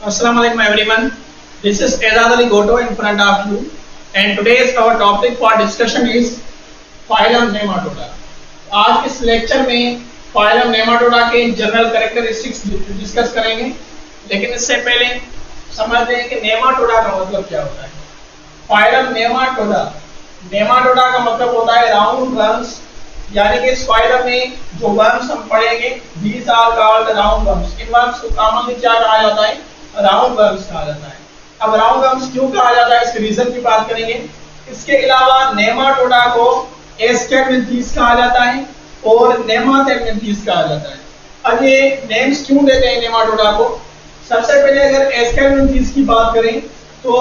Assalamualaikum everyone. This is Ezad Ali Goto in front of you, and today's our topic for discussion is phylum Nematoda. आज इस lecture में phylum Nematoda के general characteristics discuss करेंगे, लेकिन इससे पहले समझ लें कि नेमाटोडा का मतलब क्या होता है। phylum नेमाटोडा का मतलब होता है राउंड वर्म्स, यानी कि इस फाइलम में जो वर्म्स हम पढ़ेंगे these are called round worms. In worms को कॉमनली क्या कहा जाता है? राउंड वर्म्स कहा जाता है। अब राउंड वर्म्स क्यों कहा जाता है, इसके रीजन की बात करेंगे। इसके अलावा नेमाटोडा को एस्केलेंथीस कहा जाता है और नेमाथेलेंथीस कहा जाता है। अब ये नेम्स क्यों देते हैं नेमाटोडा को? सबसे पहले अगर एस्केलेंथीस की बात करें तो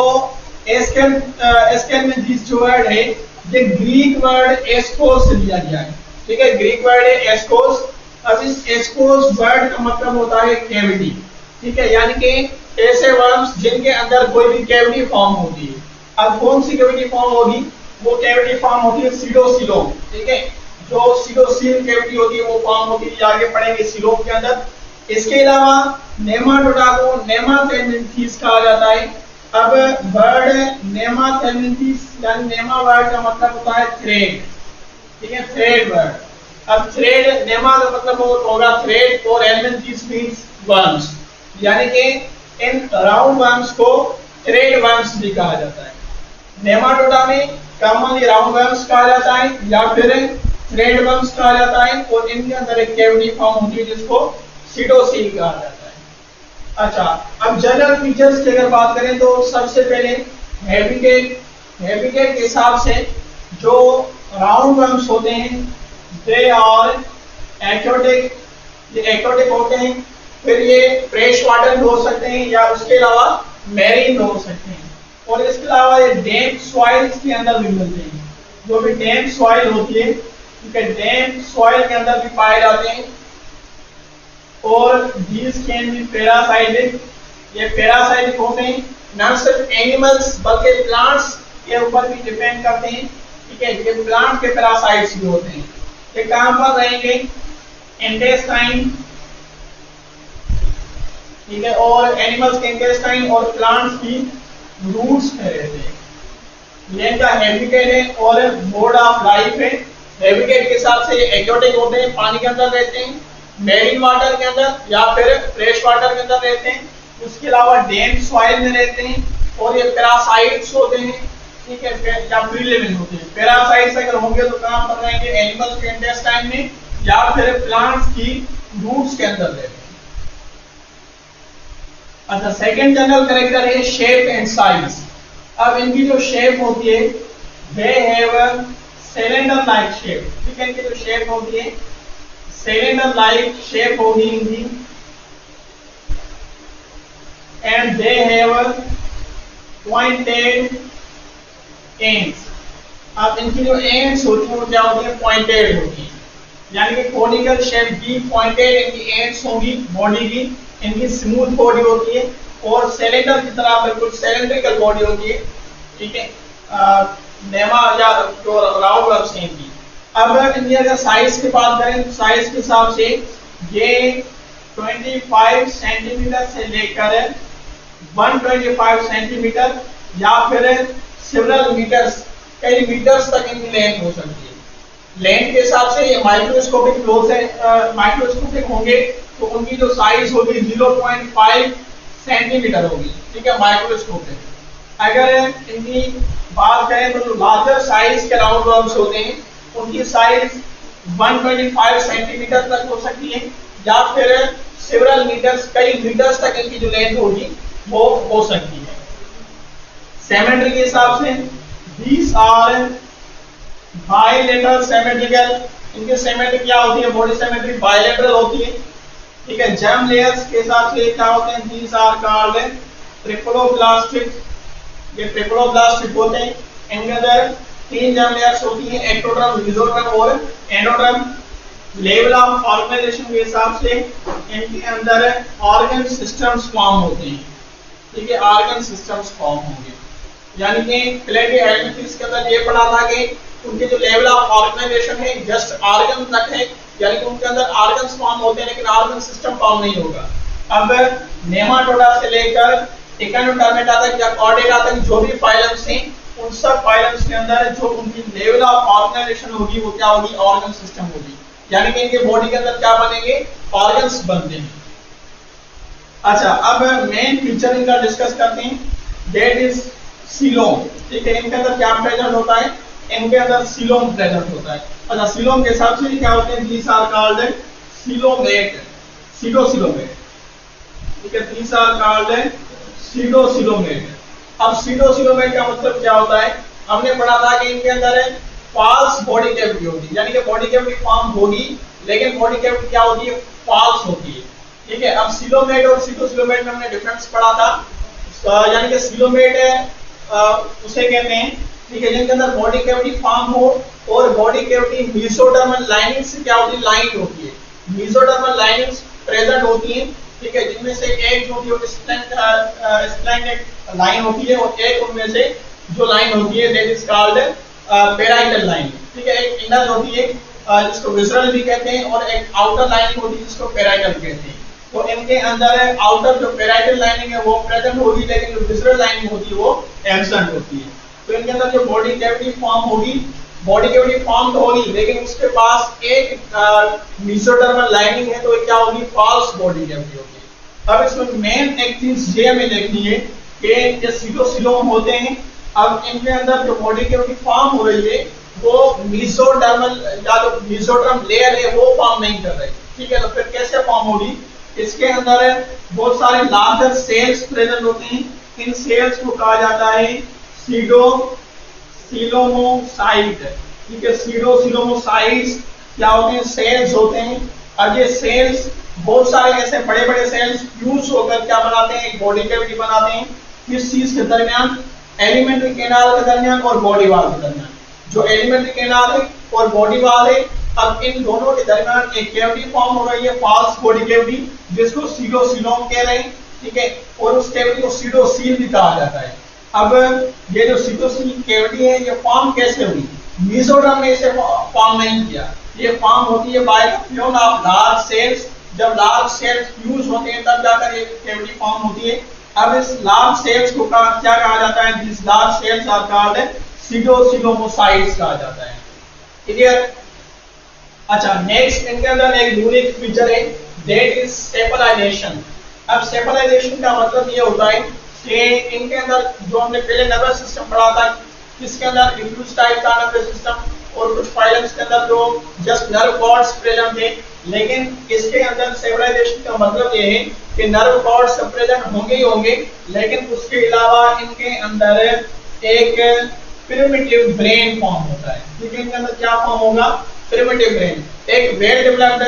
एस्केलेंथीस जो वर्ड है ये ग्रीक वर्ड एस्कोस से लिया गया है। ठीक है, ग्रीक वर्ड है एस्कोस। अब इस एस्कोस वर्ड का मतलब होता है कैविटी। ठीक है, यानी कि ऐसे वर्म्स जिनके अंदर कोई भी कैविटी फॉर्म होती है। अब कौन सी कैविटी फॉर्म होगी? वो कैविटी फॉर्म होती है सीडोसिलोम। ठीक है, जो सीडोसिल कैविटी होती है वो फॉर्म होती है, आगे पढ़ेंगे सीलोम के अंदर। इसके अलावा नेमाटोडा को नेमाथेलेंथीस कहा जाता है। अब वर्ड नेमाथेलेंथीस यानी नेमा वर्ड का मतलब होता है थ्रेड। ठीक है, थ्रेड वर्ड। अब थ्रेड नेमा का मतलब होगा थ्रेड और एलेंथीस मींस वर्म्स, यानी कि इन राउंड वर्म्स को थ्रेड वर्म्स भी कहा जाता है। नेमाटोडा में कॉमनली राउंड वर्म्स कहा जाता है या फिर थ्रेड वर्म्स कहा जाता है, और इनके अंदर एक कैविटी फॉर्म होती है जिसको सीडोसिल कहा जाता है। अच्छा, अब जनरल फीचर्स की अगर बात करें तो सबसे पहले हैबिटेट के हिसाब से जो राउंड वर्म्स होते हैं दे आर एक्वाटिक, ये एक्वाटिक होते हैं। फिर ये फ्रेश वाटर में हो सकते हैं या उसके अलावा मैरीन हो सकते हैं, और इसके अलावा ये डैम्प सॉइल्स के अंदर भी मिलते हैं। जो भी डैम्प सॉइल होती है, ठीक है, डैम्प सॉइल के अंदर भी पाए जाते हैं। और these can be parasitic, ये पैरासाइटिक होते हैं। न सिर्फ एनिमल्स बल्कि प्लांट्स के ऊपर भी डिपेंड करते हैं। ठीक है, ये प्लांट के पैरासाइट्स भी होते हैं। ये कहां पर रहेंगे? इंटेस्टाइन। ठीक है, और एनिमल्स के इंटेस्टाइन और प्लांट्स की रूट्स में रहते हैं। ये इनका हैबिटेट है और मोड ऑफ लाइफ है। हैबिटेट के हिसाब से ये एक्वाटिक होते हैं, पानी के अंदर रहते हैं, मैरीन वाटर के अंदर या फिर फ्रेश वाटर के अंदर रहते हैं। उसके अलावा डैम्प सॉइल में रहते हैं, और ये पैरासाइट्स होते हैं। ठीक है, या फ्री लिविंग होते हैं। पैरासाइट्स अगर होंगे तो कहां पर रहेंगे? एनिमल्स के इंटेस्टाइन में या फिर प्लांट्स की रूट्स के अंदर रहते हैं। अच्छा, सेकंड जनरल कैरेक्टर है शेप एंड साइज। अब इनकी जो शेप होती है they have cylinder like shape. ठीक है, इनकी जो शेप होती है सिलेंडर लाइक शेप होगी इनकी, and they have pointed ends. अब इनकी जो एंड्स होती है वो क्या होती है? पॉइंटेड होती है, यानी कि कोनिकल शेप की पॉइंटेड इनकी एंड्स होंगी बॉडी की। इनकी स्मूथ बॉडी होती है और सिलेंडर की तरह बिल्कुल सिलेंड्रिकल बॉडी होती है। ठीक है, नेमा या जो राउंड वर्म्स हैं इनकी। अब इनकी अगर साइज की बात करें तो साइज के हिसाब से ये 25 सेंटीमीटर से लेकर 125 सेंटीमीटर या फिर सेवरल मीटर्स, कई मीटर्स तक इनकी लेंथ हो सकती है। लेंथ के हिसाब से ये माइक्रोस्कोपिक फ्लो से माइक्रोस्कोपिक होंगे तो उनकी जो साइज होगी 0.5 सेंटीमीटर होगी। ठीक है, माइक्रोस्कोपिक। अगर इनकी बात करें तो जो लार्जर साइज के राउंड वर्म्स होते हैं उनकी साइज 125 सेंटीमीटर तक हो सकती है या फिर सेवरल मीटर्स, कई मीटर्स तक इनकी जो लेंथ होगी वो हो सकती है। सिमेट्री के हिसाब से these are bilateral symmetrical। इनकी सिमेट्री क्या होती है? बॉडी सिमेट्री बायलैटरल होती है। ठीक है, जर्म लेयर्स के हिसाब से क्या होते हैं? these are called triploblastic. ये ट्रिप्लोब्लास्टिक होते हैं। इनके अंदर 3 जर्म लेयर्स होती हैं, एक्टोडर्म, मेसोडर्म और एंडोडर्म। लेवल ऑफ ऑर्गेनाइजेशन के हिसाब से इनके अंदर ऑर्गन सिस्टम्स फॉर्म होते हैं। ठीक है, ऑर्गन सिस्टम्स फॉर्म होंगे, यानी कि प्लेटिहेल्मिन्थेस के अंदर ये पढ़ा था कि उनके जो लेवल ऑफ ऑर्गेनाइजेशन है जस्ट ऑर्गन तक है, यानी कि उनके अंदर ऑर्गन्स फॉर्म होते हैं लेकिन ऑर्गन सिस्टम फॉर्म नहीं होगा। अब नेमाटोडा से लेकर एकानोडर्मेटा तक या कॉर्डेटा तक जो भी फाइलम्स हैं उन सब फाइलम्स के अंदर जो उनकी लेवल ऑफ ऑर्गेनाइजेशन होगी वो क्या होगी, ऑर्गन सिस्टम होगी। यानी कि इनके बॉडी के अंदर क्या बनेंगे, ऑर्गन्स बनते हैं। अच्छा, अब मेन फीचर इनका डिस्कस करते हैं, दैट इज सीलोम। ठीक है, इनके अंदर क्या प्रेजेंट होता है, इनके अंदर सीलोम प्रेजेंट होता है। अच्छा, सीलोम के हिसाब से क्या होते हैं, these are called coelomate, pseudocoelomate. ठीक है, दीस आर कॉल्ड सीडोसिलोमेट। अब सीडोसिलोमेट का मतलब क्या होता है, हमने पढ़ा था कि इनके अंदर है फॉल्स बॉडी कैविटी होगी, यानी कि बॉडी कैविटी फॉर्म होगी लेकिन बॉडी कैविटी क्या होती है, फॉल्स होती है। ठीक है, अब सीलोमेट और सीडोसिलोमेट में हमने डिफरेंस पढ़ा था। यानी कि सीलोमेट उसे कहते हैं, ठीक है, जिनके अंदर बॉडी कैविटी फॉर्म हो और बॉडी कैविटी मेसोडर्मल लाइनिंग से क्या होती है, लाइन होती है, मेसोडर्मल लाइनिंग्स प्रेजेंट होती हैं। ठीक है, जिनमें से एक जो होती है स्प्लैंक लाइन होती है और एक उनमें से जो लाइन होती है that is called parietal line. ठीक है, एक इनर होती है जिसको विसरल भी कहते हैं और एक आउटर लाइनिंग होती है जिसको पेराइटल कहते हैं। तो इनके अंदर आउटर जो पेराइटल लाइनिंग है वो प्रेजेंट होगी लेकिन जो विसरल लाइनिंग होती है वो एब्सेंट होती है। तो इनके अंदर जो बॉडी कैविटी फॉर्म होगी, बॉडी कैविटी फॉर्म तो होगी लेकिन उसके पास एक मेसोडर्मल लाइनिंग है, तो क्या होगी, फॉल्स बॉडी कैविटी होगी। अब इसमें मेन एक चीज ये हमें देखनी है कि ये सीडोसिलोम होते हैं, अब इनके अंदर जो बॉडी कैविटी फॉर्म हो रही है वो मेसोडर्मल या जो मेसोडर्म लेयर है वो फॉर्म नहीं कर रही। ठीक है, तो फिर कैसे फॉर्म होगी, इसके अंदर बहुत सारे लार्जर सेल्स प्रेजेंट होते हैं। इन सेल्स को कहा जाता है सीडोसिलोमोसाइट। ठीक है, सीडोसिलोमोसाइट्स क्या होते हैं, सेल्स होते हैं। अब ये सेल्स बहुत सारे ऐसे बड़े बड़े सेल्स फ्यूज होकर क्या बनाते हैं, एक बॉडी कैविटी बनाते हैं। किस चीज के दरमियान, एलिमेंट्री कैनाल के दरमियान और बॉडी वॉल के दरमियान। जो एलिमेंट्री कैनाल है और बॉडी वॉल है, अब इन दोनों के दरमियान एक कैविटी फॉर्म हो रही है, फॉल्स बॉडी कैविटी, जिसको सीडोसिलोम कह रहे हैं। ठीक है, और उस कैविटी को सीडोसील भी कहा जाता है। अब ये जो सीडोसील कैविटी है ये फॉर्म कैसे हुई, मेसोडर्म ने इसे फॉर्म नहीं किया, ये फॉर्म होती है by the fusion of large cells. जब लार्ज सेल्स फ्यूज होते हैं तब जाकर ये कैविटी फॉर्म होती है। अब इस लार्ज सेल्स को क्या कहा जाता है, this large cells are called pseudocoelomocytes कहा जाता है। क्लियर। अच्छा, नेक्स्ट इनके अंदर एक यूनिक फीचर है दैट इज सेपलाइजेशन। अब सेपलाइजेशन का मतलब ये होता है कि इनके अंदर जो हमने पहले नर्वस सिस्टम पढ़ा था, इसके अंदर डिफ्यूज टाइप का नर्वस सिस्टम और कुछ फाइलम्स के अंदर जो जस्ट नर्व कॉर्ड्स प्रेजेंट थे, लेकिन इसके अंदर सेपलाइजेशन का मतलब ये है कि नर्व कॉर्ड्स प्रेजेंट होंगे ही होंगे लेकिन उसके अलावा इनके अंदर एक प्रिमिटिव ब्रेन फॉर्म होता है। ठीक है, इनके अंदर क्या फॉर्म होगा, प्रिमिटिव ब्रेन। एक वेल डेवलप्ड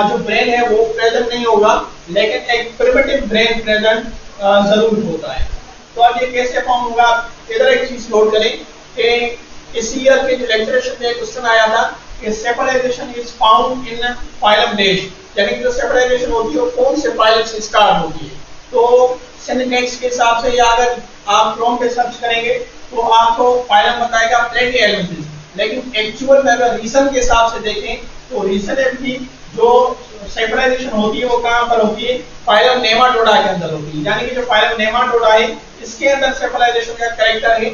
जो ब्रेन है वो प्रेजेंट नहीं होगा लेकिन एक प्रिमिटिव ब्रेन प्रेजेंट जरूर होता है। तो अब ये कैसे फॉर्म होगा, इधर एक चीज नोट करें कि इस ईयर के जो लेक्चरेशन में क्वेश्चन आया था कि cephalization is found in phylum dash, यानी कि जो सेपलाइजेशन होती है वो कौन से फाइलम से स्टार्ट होती है। तो सिंटैक्स के हिसाब से या अगर आप क्रोम पे सर्च करेंगे तो आपको फाइलम बताएगा प्लेटिहेल्मिन्थेस, लेकिन एक्चुअल में अगर रीजन के हिसाब से देखें तो रीजनेबली जो सेपलाइजेशन होती है वो कहां पर होती है, फाइलम नेमाटोडा के अंदर होती है। यानी कि जो फाइलम नेमाटोडा है इसके अंदर सेपलाइजेशन का कैरेक्टर है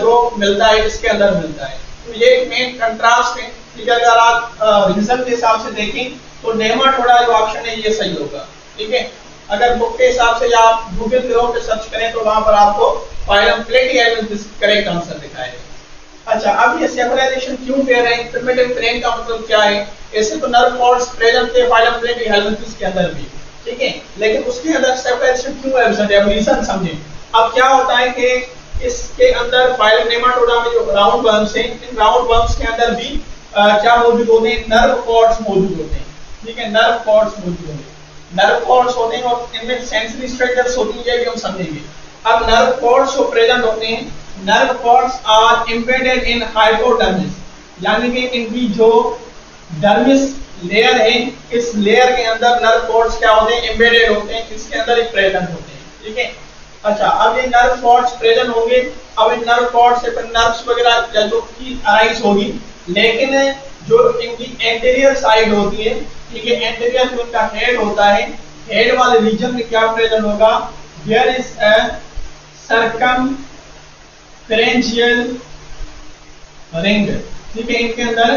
जो मिलता है, इसके अंदर मिलता है। तो ये मेन कंट्रास्ट है। ठीक है, अगर आप रीजन के हिसाब से देखें तो नेमाटोडा जो ऑप्शन है ये सही होगा। ठीक है, अगर बुक के हिसाब से या आप गूगल क्रोम पे सर्च करें तो वहां पर आपको फाइलम प्लेटिहेल्मिन्थेस करेक्ट आंसर दिखाएगा। अच्छा, अब ये सेपलाइजेशन क्यों कह रहे हैं, प्रिमिटिव ब्रेन का मतलब क्या है, ऐसे तो नर्व कॉर्ड्स प्रेजेंट थे फाइलम प्लेटिहेल्मिन्थेस के अंदर भी, ठीक है, लेकिन उसके अंदर सेपलाइजेशन क्यों एब्सेंट है, अब रीजन समझें। अब क्या होता है कि इसके अंदर फाइलम नेमाटोडा में जो राउंड वर्म्स हैं, इन राउंड वर्म्स के अंदर भी क्या मौजूद होते हैं, नर्व कॉर्ड्स मौजूद होते हैं। ठीक है, नर्व कॉर्ड्स मौजूद होते हैं, नर्व कॉर्ड्स होते हैं और इनमें सेंसरी स्ट्रक्चर्स होती है, ये भी हम समझेंगे। अब नर्व कॉर्ड्स जो प्रेजेंट होते हैं, nerve cords are embedded in hypodermis, यानी कि इनकी जो डर्मिस लेयर है इस लेयर के अंदर नर्व कॉर्ड्स क्या होते हैं, एम्बेडेड होते हैं, इसके अंदर एक प्रेजेंट होते हैं। ठीक है, अच्छा, अब ये नर्व कॉर्ड्स प्रेजेंट होंगे, अब इन नर्व कॉर्ड से फिर नर्व्स वगैरह जो की अराइज होगी, लेकिन जो इनकी एंटीरियर साइड होती है, ठीक है, एंटीरियर जो इनका हेड होता है, हेड वाले रीजन में क्या प्रेजेंट होगा, there is a circumferential ring, ठीक है, इनके अंदर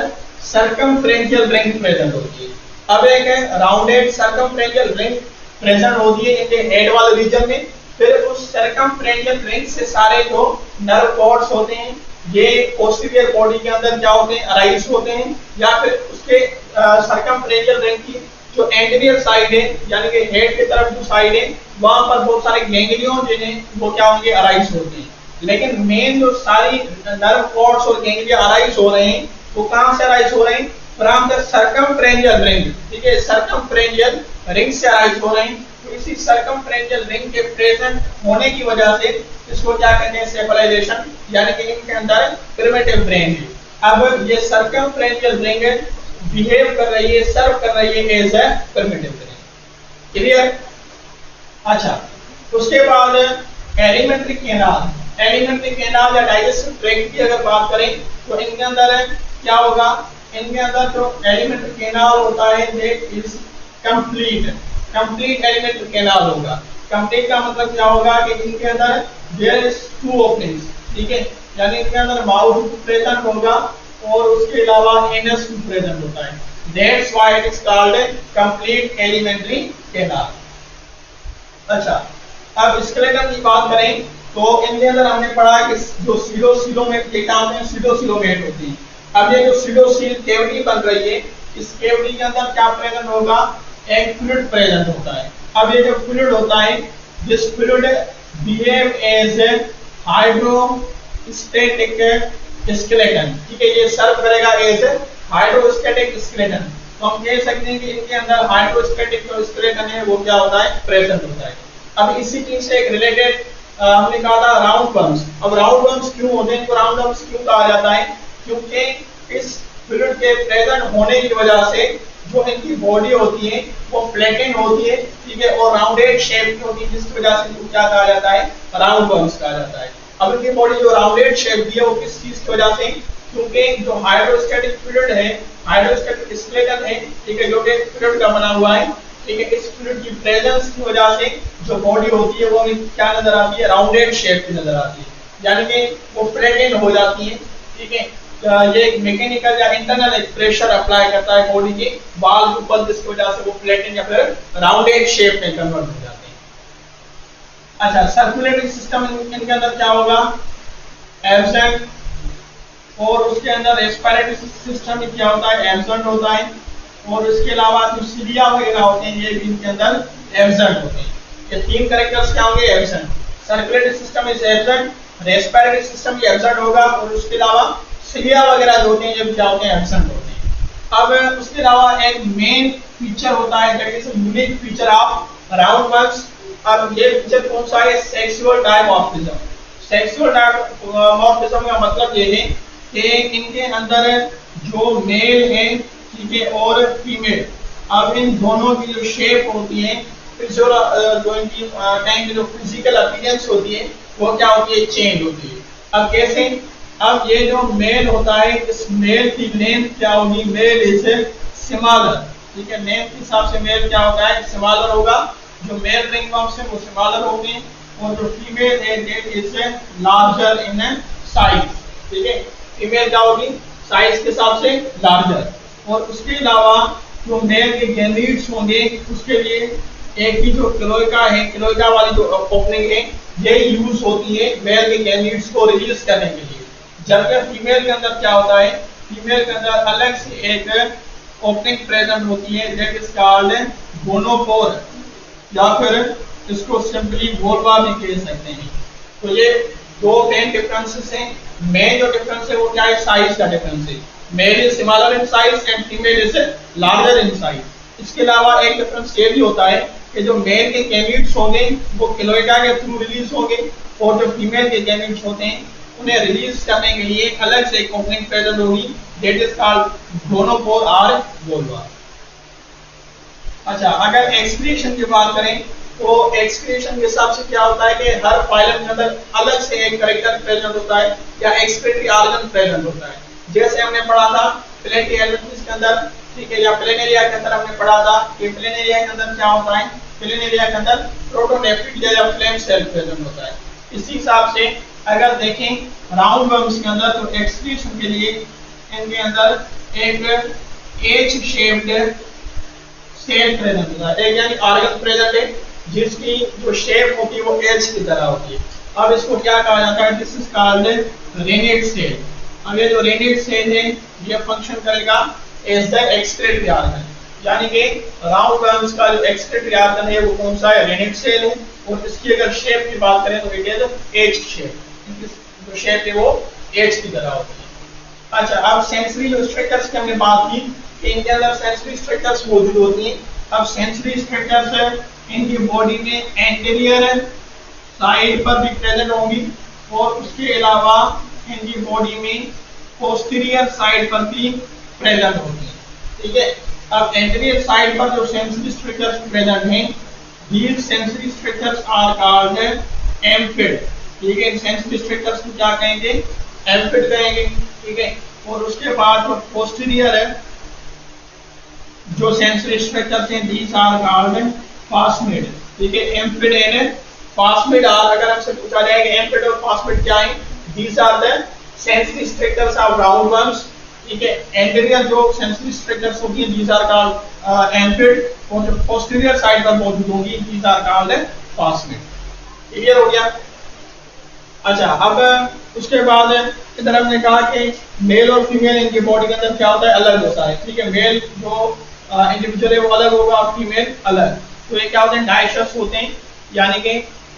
सर्कमफ्रेंशियल रिंग प्रेजेंट होती है। अब एक है राउंडेड सर्कमफ्रेंशियल रिंग प्रेजेंट होती है इनके हेड वाले रीजन में। फिर उस सर्कमफ्रेंशियल रिंग से सारे जो नर्व कॉर्ड्स होते हैं ये पोस्टीरियर बॉडी के अंदर क्या होते हैं, अराइज होते हैं, या फिर उसके सर्कमफ्रेंशियल रिंग की जो एंटीरियर साइड है यानी कि हेड की तरफ जो साइड है वहां पर बहुत सारे गैंग्लियन जिन्हें वो क्या होंगे, अराइज होते हैं। लेकिन मेन जो सारी नर्व कॉर्ड्स और गैंग्लिया अराइज हो रहे हैं वो कहां से अराइज हो रहे हैं, फ्रॉम द सर्कमफ्रेंशियल रिंग, ठीक है, सर्कमफ्रेंशियल रिंग से अराइज हो रहे हैं। तो इसी सर्कमफ्रेंशियल रिंग के प्रेजेंट होने की वजह से इसको क्या कहते हैं, सेफलाइजेशन, यानी कि इनके अंदर प्रिमिटिव ब्रेन है। अब ये सर्कमफ्रेंशियल रिंग बिहेव कर रही है, सर्व कर रही है as a primitive brain. Clear? अच्छा, उसके बाद एलिमेंट्री कैनाल, एलिमेंट्री कैनाल या डाइजेस्टिव ट्रैक्ट की अगर बात करें तो इनके अंदर क्या होगा, इनके अंदर जो एलिमेंट्री कैनाल होता है that is complete alimentary canal होगा। कंप्लीट का मतलब क्या होगा कि इनके अंदर देयर इज टू ओपनिंग्स, ठीक है, यानी इनके अंदर माउथ प्रेजेंट होगा और उसके अलावा एनस प्रेजेंट होता है। That's why it is called complete alimentary canal. अच्छा, अब स्केलेटन की बात करें तो इनके अंदर हमने पढ़ा कि जो सीलोमेट के काम में सीलोमेट होती है। अब ये जो सीलोसील कैविटी बन रही है इस कैविटी के अंदर क्या प्रेजेंट होगा, एक फ्लूइड प्रेजेंट होता है। अब ये जो फ्लूइड होता है this fluid behave as a hydrostatic skeleton, ठीक है, ये सर्व करेगा एज ए हाइड्रोस्टैटिक स्केलेटन। तो हम कह सकते हैं कि इनके अंदर हाइड्रोस्टैटिक जो स्केलेटन है वो क्या होता है, प्रेजेंट होता है। अब इसी चीज से एक रिलेटेड हमने कहा था राउंड वर्म्स। अब राउंड वर्म्स क्यों होते हैं, इनको राउंड वर्म्स क्यों कहा जाता है, क्योंकि इस फ्लूइड के प्रेजेंट होने की वजह से जो इनकी बॉडी होती है वो फ्लैटेन होती है, ठीक है, और राउंडेड शेप की होती है, जिसकी वजह से इनको क्या कहा जाता है, राउंड वर्म्स कहा जाता है। अब इनकी बॉडी जो राउंडेड शेप दी है वो किस चीज की वजह से, क्योंकि जो हाइड्रोस्टैटिक फ्लूइड है, हाइड्रोस्टैटिक स्केलेटन है, ठीक है, जो कि फ्लूइड का बना हुआ है, ठीक है, इस फ्लूइड की प्रेजेंस की वजह से जो बॉडी होती है वो हमें क्या नजर आती है, राउंडेड शेप की नजर आती है, यानी कि वो फ्लैटेन हो जाती है, ठीक है। ये एक मैकेनिकल या इंटरनल एक प्रेशर अप्लाई करता है बॉडी के बाल के ऊपर, जिसकी वजह से वो फ्लैटेन या फिर राउंडेड शेप में कन्वर्ट हो जाते हैं। अच्छा, सर्कुलेटरी सिस्टम इनके अंदर क्या होगा, एब्सेंट, और उसके अंदर रेस्पिरेटरी सिस्टम में क्या होता है, एब्सेंट होता है, और इसके अलावा जो सिलिया वगैरह होते हैं ये भी इनके अंदर एब्सेंट होते हैं। ये तीन कैरेक्टर्स क्या होंगे, absent, circulatory system is absent, respiratory system भी एब्सेंट होगा, और उसके अलावा सिलिया वगैरह जो होते हैं ये क्या होते हैं, एब्सेंट होते हैं। अब उसके अलावा एक मेन फीचर होता है that is unique feature of round worms. अब ये फीचर कौन सा है, सेक्सुअल डायमॉर्फिज्म। सेक्सुअल डायमॉर्फिज्म का मतलब ये है कि इनके अंदर जो मेल है, ठीक है, और फीमेल, अब इन दोनों की जो शेप होती है, जो इनकी टाइम की जो फिजिकल अपीयरेंस होती है वो क्या होती है, चेंज होती है। अब कैसे, अब ये जो मेल होता है इस मेल की लेंथ क्या होगी, मेल इज स्मॉलर, ठीक है, लेंथ के हिसाब से मेल क्या होता है, स्मॉलर होगा। जो मेल रिंग वर्म्स है वो स्मॉलर होंगे, और जो फीमेल है that is larger in size, ठीक है, फीमेल क्या होगी, साइज के हिसाब से लार्जर। और उसके अलावा जो मेल के गैमीट्स होंगे उसके लिए एक ही जो क्लोएका है, क्लोएका वाली जो ओपनिंग है ये यूज होती है मेल के गैमीट्स को रिलीज करने के लिए, जबकि फीमेल के अंदर क्या होता है, फीमेल के अंदर अलग से एक ओपनिंग प्रेजेंट होती है दैट इज कॉल्ड गोनोपोर, या फिर इसको सिंपली वोल्वा भी कह सकते हैं। तो ये दो मेन डिफरेंसेस हैं। मेन जो डिफरेंस है वो क्या है, साइज का डिफरेंस है, male is smaller in size and female is larger in size. इसके अलावा एक डिफरेंस ये भी होता है कि जो मेल के गैमीट्स होंगे वो क्लोएका के थ्रू रिलीज होंगे, और जो फीमेल के गैमीट्स होते हैं उन्हें रिलीज करने के लिए अलग से एक ओपनिंग प्रेजेंट होगी दैट इज कॉल्ड गोनोपोर और वोल्वा। अच्छा, अगर एक्सक्रीशन की बात करें तो एक्सक्रीशन के हिसाब से क्या होता है कि हर फाइलम के अंदर अलग से एक कैरेक्टर प्रेजेंट होता है या एक्सक्रीटरी ऑर्गन प्रेजेंट होता है। जैसे हमने पढ़ा था प्लेटी एलिमेंट्स के अंदर, ठीक है, या प्लेनेरिया के अंदर हमने पढ़ा था कि प्लेनेरिया के अंदर क्या होता है, फिलिन एरिया के अंदर प्रोटोनेफ्रिक या फ्लेम सेल प्रेजेंट होता है। इसी हिसाब से अगर देखें राउंड वर्म्स के अंदर तो एक्सक्रीशन के लिए इनके अंदर एक एच शेप्ड सेल प्रेजेंट होता है, एक यानी ऑर्गन प्रेजेंट है जिसकी जो शेप होती है वो एच की तरह होती है। अब इसको क्या कहा जाता है, this is called renette cell. अब ये जो रेनेट सेल है ये फंक्शन करेगा एज द एक्सक्रीटरी ऑर्गन, यानी कि राउंड वर्म्स का जो एक्सक्रीटरी ऑर्गन है वो कौन सा है, रेनेट सेल है। और इसकी अगर शेप की बात करें तो इट इज एच शेप, जो शेप है वो एच की तरह होती है। अच्छा, अब सेंसरी जो स्ट्रक्चर्स की हमने बात की कि इनके अंदर सेंसरी स्ट्रक्चर्स मौजूद होती हैं। अब सेंसरी स्ट्रक्चर्स इनकी बॉडी में एंटीरियर साइड पर भी प्रेजेंट होंगी और उसके अलावा इनकी बॉडी में पोस्टीरियर साइड पर भी प्रेजेंट होगी। ठीक है, अब एंटीरियर साइड पर जो सेंसरी स्ट्रक्चर्स प्रेजेंट हैं, these sensory structures are called amphiid। ठीक है, सेंसरी स्ट्रक्चर्स को क्या कहेंगे, एम्फिड कहेंगे। ठीक है, और उसके बाद जो पोस्टीरियर है जो सेंसरी स्ट्रक्चर्स हैं, these are called plasmid। ठीक है, एम्फिड एंड plasmid are, अगर हमसे पूछा जाए कि एम्फिड और plasmid क्या है, these are the sensory structures of roundworms। ठीक है, एंटीरियर जो सेंसरी स्ट्रक्चर्स होती हैं these are called amphiid, और जो पोस्टीरियर साइड पर मौजूद होंगी these are called plasmid। Clear हो गया। अच्छा, अब उसके बाद इधर हमने कहा कि मेल और फीमेल इनकी बॉडी के अंदर क्या होता है, अलग होता है। ठीक है, मेल जो इंडिविजुअल है वो अलग होगा और फीमेल अलग। तो ये क्या होते हैं, डाइशस होते हैं, यानी कि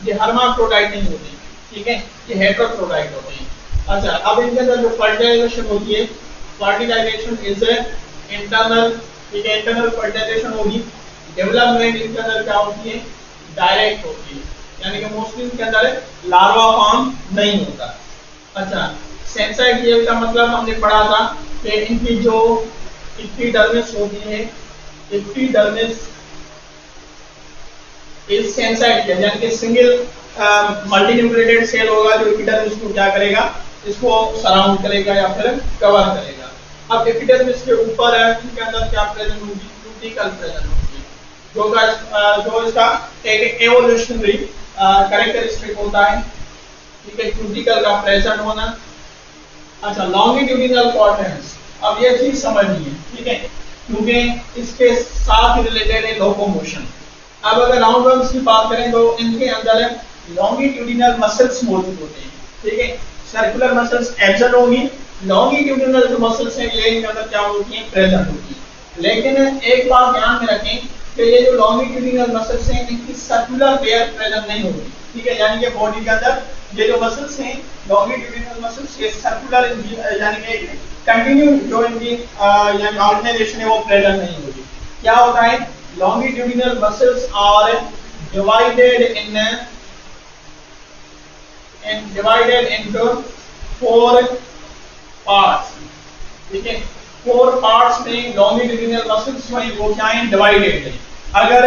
ये हर्माफ्रोडाइट नहीं होते हैं। ठीक है, ये हेटेरोफ्रोडाइट होते हैं। अच्छा, अब इनके अंदर जो फर्टिलाइजेशन होती है, फर्टिलाइजेशन इज इंटरनल। ठीक है, इंटरनल फर्टिलाइजेशन होगी। डेवलपमेंट इनके अंदर क्या होती है, डायरेक्ट होती है, यानी कि मोस्टली इनके अंदर लार्वा फॉर्म नहीं होता। अच्छा, सेंसाइट ये का मतलब हमने पढ़ा था कि इनकी जो एपिडर्मिस होती है, एपिडर्मिस इस सेंसाइट के, यानी कि सिंगल मल्टीन्यूक्लिएटेड सेल होगा जो एपिडर्मिस को क्या करेगा, इसको सराउंड करेगा या फिर कवर करेगा। अब एपिडर्मिस के ऊपर इनके अंदर क्या प्रेजेंट होगी, क्यूटिकल प्रेजेंट होगी, जो इसका एक एवोल्यूशनरी कैरेक्टरिस्टिक होता है। ठीक है, क्यूटिकल का प्रेजेंट होना। अच्छा, लॉन्गिट्यूडिनल कॉर्टेक्स, अब ये चीज समझनी है। ठीक है, क्योंकि इसके साथ रिलेटेड है लोकोमोशन। अब अगर राउंड वर्म्स की बात करें तो इनके अंदर लॉन्गिट्यूडिनल मसल्स मौजूद होते हैं। ठीक है, सर्कुलर मसल्स एब्सेंट होंगी, लॉन्गिट्यूडिनल जो मसल्स हैं ये इनके अंदर क्या होती हैं, प्रेजेंट होती हैं। लेकिन एक बात ध्यान में रखें कि ये जो लॉन्गिट्यूडिनल मसल्स हैं इनकी सर्कुलर पेयर प्रेजेंट नहीं होगी। ठीक है, यानी कि बॉडी के अंदर ये जो मसल्स हैं लॉन्गिट्यूडिनल मसल्स ये सर्कुलर यानी कि कंटिन्यू जो इनकी यानी ऑर्गेनाइजेशन है वो प्रेजेंट नहीं होगी। क्या होता है, longitudinal muscles are divided into 4 parts। ठीक है, 4 parts में longitudinal muscles जो है वो क्या है, डिवाइडेड है। अगर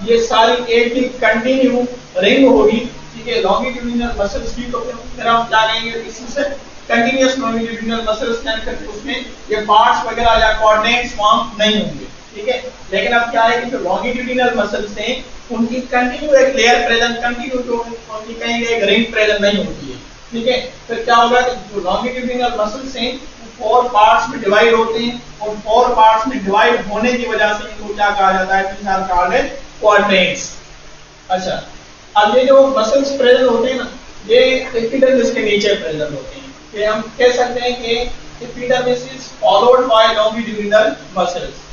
ये सारी एक ही कंटिन्यू रिंग होगी, ठीक है, longitudinal muscles की, तो फिर हम क्या कहेंगे, इसी से कंटिन्यूअस longitudinal muscles के उसमें ये पार्ट्स वगैरह या कोऑर्डिनेट्स फॉर्म नहीं होंगे। ठीक है, लेकिन अब क्या है कि जो लॉन्गिट्यूडिनल मसल्स हैं उनकी कंटिन्यू एक लेयर प्रेजेंट, कंटिन्यू जो उनकी कहीं एक रिंग प्रेजेंट नहीं होती है। ठीक है, फिर क्या होगा कि जो लॉन्गिट्यूडिनल मसल्स हैं 4 पार्ट्स में डिवाइड होते हैं और 4 पार्ट्स में डिवाइड होने की वजह से इनको क्या कहा जाता है, these are called कोऑर्डिनेट्स। अच्छा, अब ये जो मसल्स प्रेजेंट होते हैं ना, ये एपिडर्मिस के नीचे प्रेजेंट होते हैं। कि हम कह सकते हैं कि epidermis is followed by longitudinal muscles.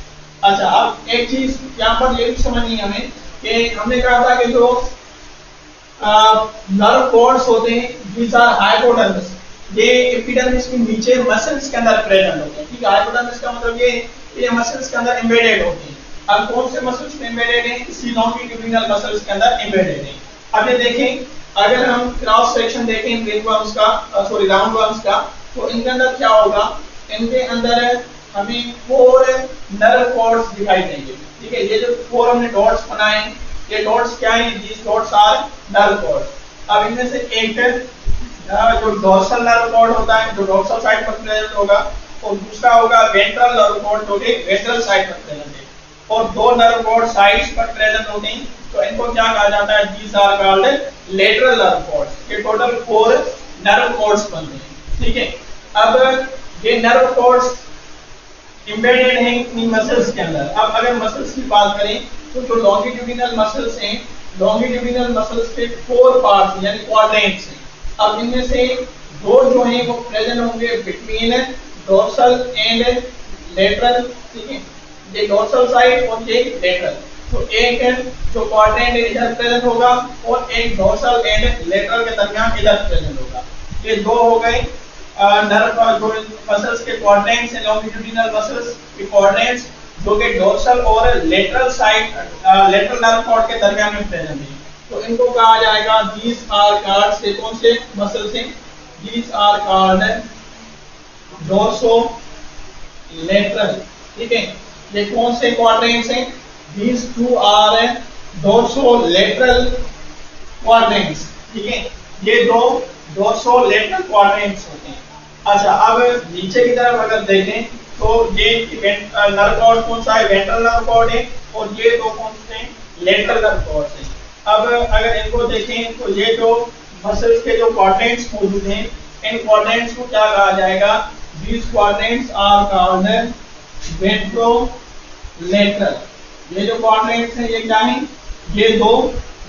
अच्छा, अब एक चीज यहाँ पर ये भी समझनी है हमें कि हमने कहा था कि जो नर्व कॉर्ड्स होते हैं these are हाइपोडर्मिस, ये एपिडर्मिस के नीचे मसल्स के अंदर प्रेजेंट होते हैं। ठीक है, हाइपोडर्मिस का मतलब ये मसल्स के अंदर एम्बेडेड होते हैं। अब कौन से मसल्स में एम्बेडेड हैं, इसी लॉन्गिट्यूडिनल मसल्स के अंदर एम्बेडेड हैं। अब ये देखें, अगर हम क्रॉस सेक्शन देखें रिंगवर्म्स का, सॉरी राउंडवर्म्स का, तो इनके अंदर क्या होगा, इनके अंदर हमें 4 नर्व कॉर्ड्स दिखाई देंगे। ठीक है, ये जो 4 हमने डॉट्स बनाए हैं, ये डॉट्स क्या हैं, these dots are nerve cords. अब इनमें से एक जो डोर्सल नर्व कॉर्ड होता है जो डोर्सल साइड पर प्रेजेंट होगा, और दूसरा होगा वेंट्रल नर्व कॉर्ड जो कि वेंट्रल साइड पर प्रेजेंट है। और दो नर्व कॉर्ड साइड्स पर प्रेजेंट होते हैं, तो इनको क्या कहा जाता है, these are called lateral nerve cords. ये टोटल 4 नर्व कॉर्ड्स बनते हैं, ठीक है। अब ये नर्व कॉर्ड्स एम्बेडेड हैं इन मसल्स के अंदर। अब अगर मसल्स की बात करें तो जो लॉन्गिट्यूडिनल मसल्स हैं, लॉन्गिट्यूडिनल मसल्स के 4 पार्ट्स यानी क्वाड्रेंट्स हैं। अब इनमें से दो जो हैं वो प्रेजेंट होंगे बिटवीन डोर्सल एंड लेटरल, ठीक है, ये डोर्सल साइड और ये लेटरल। तो एक जो क्वाड्रेंट इधर प्रेजेंट होगा और एक डोर्सल एंड लेटरल के दरमियान इधर प्रेजेंट होगा। ये दो हो गए नर्व जो मसल्स के क्वाड्रेंट्स हैं, लॉन्गिट्यूडिनल मसल्स के क्वाड्रेंट्स जो कि डोर्सल और lateral side lateral nerve cord के दरमियान में प्रेजेंट है। तो इनको कहा जाएगा दीस आर कॉल्ड, से कौन से मसल्स हैं, these are called dorso lateral, ठीक है। ये कौन से क्वाड्रेंट्स हैं, these two are dorso lateral quadrants, ठीक है। ये दो डोर्सो लेटरल क्वाड्रेंट्स होते हैं। अच्छा, अब नीचे की तरफ अगर देखें तो ये नर्व कॉर्ड कौन सा है, वेंट्रल नर्व कॉर्ड है, और ये दो कौन से हैं, लेटरल नर्व कॉर्ड है। अब अगर इनको देखें तो ये जो मसल्स के जो क्वाड्रेंट्स मौजूद हैं, इन क्वाड्रेंट्स को क्या कहा जाएगा, दीस क्वाड्रेंट्स आर कॉल्ड वेंट्रोलेटरल। ये जो क्वाड्रेंट्स हैं ये क्या हैं, ये दो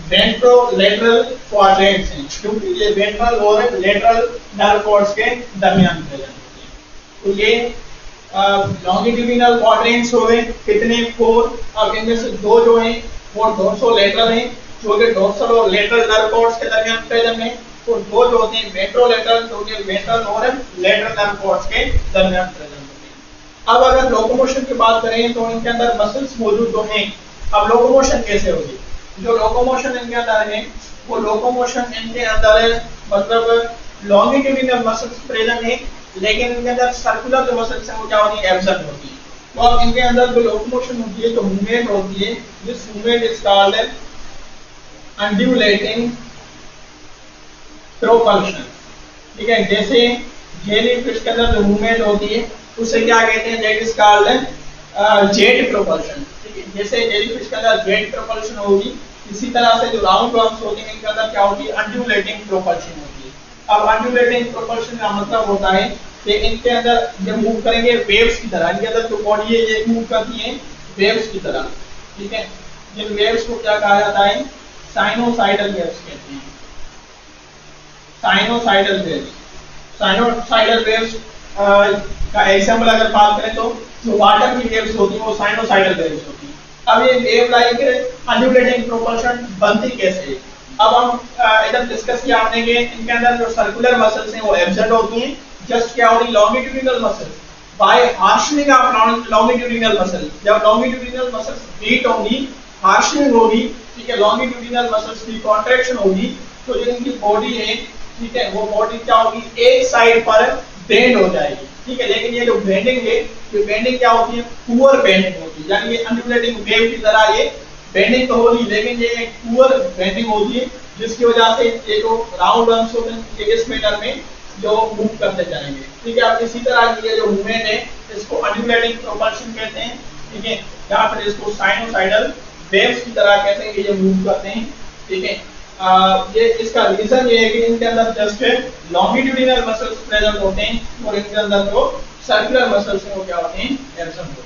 वेंट्रोलेटरल क्वाड्रेंट्स हैं, क्योंकि ये वेंट्रल और लेटरल नर्व कॉर्ड्स के दरमियान प्रेजेंट होते हैं। तो ये लॉन्गिट्यूडिनल क्वाड्रेंट्स हो गए कितने, 4। अब इनमें से दो जो हैं वो डोर्सोलेटरल हैं, जो कि डोर्सल और लेटरल नर्व कॉर्ड्स के दरमियान प्रेजेंट हैं, और दो जो होते हैं वेंट्रोलेटरल, जो कि वेंट्रल और लेटरल नर्व कॉर्ड्स के दरमियान प्रेजेंट होते हैं। अब अगर लोकोमोशन की बात करें तो इनके अंदर मसल्स मौजूद जो हैं, अब लोकोमोशन कैसे होगी, जो लोकोमोशन इनके अंदर है वो लोकोमोशन इनके अंदर मतलब लॉन्गिट्यूडिनल मसल्स प्रेजेंट है, लेकिन इनके अंदर सर्कुलर जो मसल्स हैं वो क्या होती है, एब्सेंट होती है। तो अब इनके अंदर जो लोकोमोशन होती है, जो मूवमेंट होती है, this movement is called undulating propulsion, ठीक है। जैसे जेलीफिश के अंदर जो मूवमेंट होती है उसे क्या कहते हैं, that is called jet propulsion, ठीक है। जैसे जेलीफिश के अंदर जेट प्रोपल्शन होगी, इसी तरह से जो राउंड वर्म्स होती हैं इनके अंदर क्या होती है, अंडुलेटिंग प्रोपल्शन होती है। अब अंडुलेटिंग प्रोपल्शन का मतलब होता है कि इनके अंदर जब मूव करेंगे वेव्स की तरह, इनके अंदर जो बॉडी है ये मूव करती है वेव्स की तरह, ठीक है। जिन वेव्स को क्या कहा जाता है, साइनोसाइडल वेव्स कहते हैं, साइनोसाइडल वेव्स। साइनोसाइडल वेव्स का एग्जांपल अगर बात करें तो जो वाटर की वेव्स होती हैं वो साइनोसाइडल वेव्स होती हैं। अब ये वेव लाइक अंडुलेटिंग प्रोपल्शन बनती कैसे है, अब हम इधर डिस्कस किया हमने कि इनके अंदर जो सर्कुलर मसल्स हैं वो एब्सेंट होती हैं, जस्ट क्या होती है, longitudinal muscles by shortening of longitudinal muscles. जब लॉन्गिट्यूडिनल मसल्स बीट होंगी, हार्शनिंग होगी, ठीक है, लॉन्गिट्यूडिनल मसल्स की कॉन्ट्रैक्शन होगी, तो जो इनकी बॉडी है, ठीक है, वो बॉडी क्या होगी, एक साइड पर बेंड हो जाएगी, ठीक है। लेकिन ये जो बेंडिंग है, ये बेंडिंग क्या होती है, पुअर बेंडिंग होती है, यानी ये अंडुलेटिंग वेव की तरह ये बेंडिंग तो होगी, लेकिन ये एक पुअर बेंडिंग होती है, जिसकी वजह से ये जो राउंड वर्म्स होते हैं इस मैनर में जो मूव करते जाएंगे, ठीक है। अब इसी तरह की ये जो मूवमेंट है इसको अंडुलेटिंग प्रोपल्शन कहते हैं, ठीक है, या फिर इसको साइनोसाइडल वेव्स की तरह कहते हैं कि ये मूव करते हैं, ठीक है। ये इसका रीजन ये है कि इनके अंदर जस्ट लॉन्गिट्यूडिनल मसल्स प्रेजेंट होते हैं और इनके अंदर जो सर्कुलर मसल्स हैं वो क्या होते हैं, एब्सेंट होते हैं।